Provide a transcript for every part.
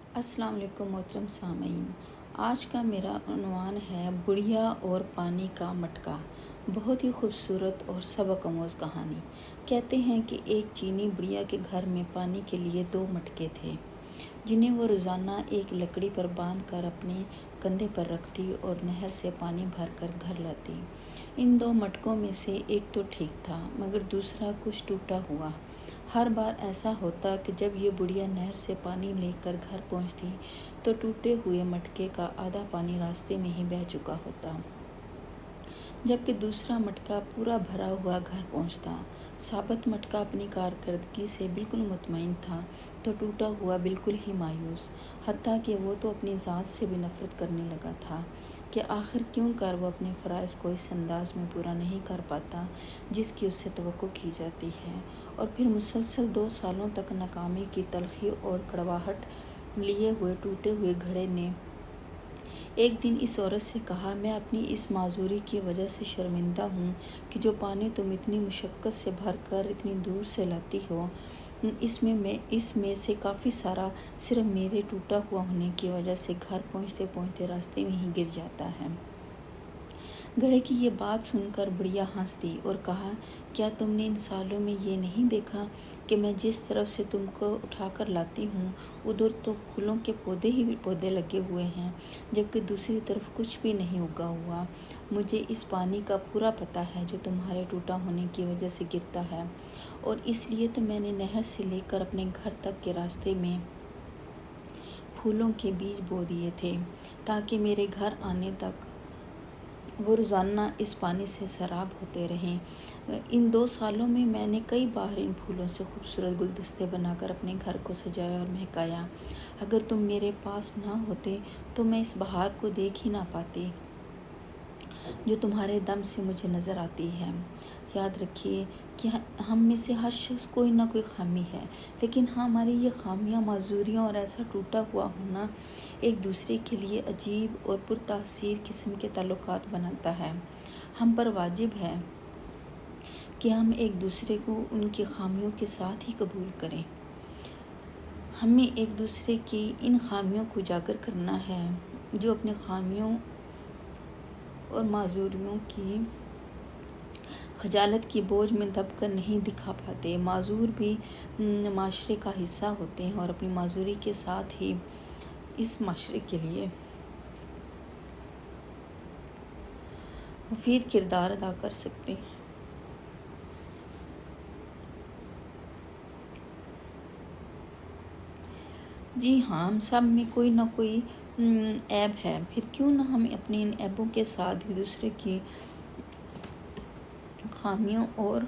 السلام علیکم محترم سامعین، آج کا میرا عنوان ہے بڑھیا اور پانی کا مٹکا۔ بہت ہی خوبصورت اور سبق آموز کہانی۔ کہتے ہیں کہ ایک چینی بڑھیا کے گھر میں پانی کے لیے 2 مٹکے تھے جنہیں وہ روزانہ ایک لکڑی پر باندھ کر اپنے کندھے پر رکھتی اور نہر سے پانی بھر کر گھر لاتی۔ ان 2 مٹکوں میں سے ایک تو ٹھیک تھا مگر دوسرا کچھ ٹوٹا ہوا۔ ہر بار ایسا ہوتا کہ جب یہ بڑھیا نہر سے پانی لے کر گھر پہنچتی تو ٹوٹے ہوئے مٹکے کا آدھا پانی راستے میں ہی بہہ چکا ہوتا، جبکہ دوسرا مٹکا پورا بھرا ہوا گھر پہنچتا۔ ثابت مٹکا اپنی کارکردگی سے بالکل مطمئن تھا تو ٹوٹا ہوا بالکل ہی مایوس، حتیٰ کہ وہ تو اپنی ذات سے بھی نفرت کرنے لگا تھا کہ آخر کیوں کر وہ اپنے فرائض کو اس انداز میں پورا نہیں کر پاتا جس کی اس سے توقع کی جاتی ہے۔ اور پھر مسلسل 2 سالوں تک ناکامی کی تلخی اور کڑواہٹ لیے ہوئے ٹوٹے ہوئے گھڑے نے ایک دن اس عورت سے کہا، میں اپنی اس معذوری کی وجہ سے شرمندہ ہوں کہ جو پانی تم اتنی مشقت سے بھر کر اتنی دور سے لاتی ہو اس میں سے کافی سارا صرف میرے ٹوٹا ہوا ہونے کی وجہ سے گھر پہنچتے پہنچتے راستے میں ہی گر جاتا ہے۔ گدھے کی یہ بات سن کر بڑھیا ہنس دی اور کہا، کیا تم نے ان سالوں میں یہ نہیں دیکھا کہ میں جس طرف سے تم کو اٹھا کر لاتی ہوں ادھر تو پھولوں کے پودے ہی پودے لگے ہوئے ہیں جبکہ دوسری طرف کچھ بھی نہیں اگا ہوا۔ مجھے اس پانی کا پورا پتہ ہے جو تمہارے ٹوٹا ہونے کی وجہ سے گرتا ہے، اور اس لیے تو میں نے نہر سے لے کر اپنے گھر تک کے راستے میں پھولوں کے بیج بو دیے تھے تاکہ میرے گھر آنے تک وہ روزانہ اس پانی سے سیراب ہوتے رہیں۔ ان 2 سالوں میں نے کئی بار ان پھولوں سے خوبصورت گلدستے بنا کر اپنے گھر کو سجایا اور مہکایا۔ اگر تم میرے پاس نہ ہوتے تو میں اس بہار کو دیکھ ہی نہ پاتی جو تمہارے دم سے مجھے نظر آتی ہے۔ یاد رکھیے کہ ہم میں سے ہر شخص کوئی نہ کوئی خامی ہے، لیکن ہماری یہ خامیاں، معذوریاں اور ایسا ٹوٹا ہوا ہونا ایک دوسرے کے لیے عجیب اور پرتاثیر قسم کے تعلقات بناتا ہے۔ ہم پر واجب ہے کہ ہم ایک دوسرے کو ان کی خامیوں کے ساتھ ہی قبول کریں۔ ہمیں ایک دوسرے کی ان خامیوں کو اجاگر کرنا ہے جو اپنی خامیوں اور معذوریوں کی خجالت کی بوجھ میں دب کر نہیں دکھا پاتے۔ معذور بھی معاشرے کا حصہ ہوتے ہیں اور اپنی معذوری کے ساتھ ہی اس معاشرے کے لیے مفید کردار ادا کر سکتے ہیں۔ جی ہاں، ہم سب میں کوئی نہ کوئی عیب ہے، پھر کیوں نہ ہم اپنے ان عیبوں کے ساتھ ایک دوسرے کی خامیوں اور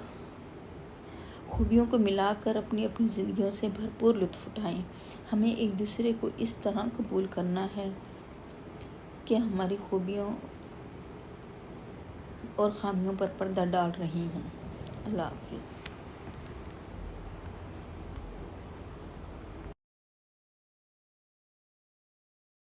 خوبیوں کو ملا کر اپنی زندگیوں سے بھرپور لطف اٹھائیں۔ ہمیں ایک دوسرے کو اس طرح قبول کرنا ہے کہ ہماری خوبیوں اور خامیوں پر پردہ ڈال رہی ہوں۔ اللہ حافظ۔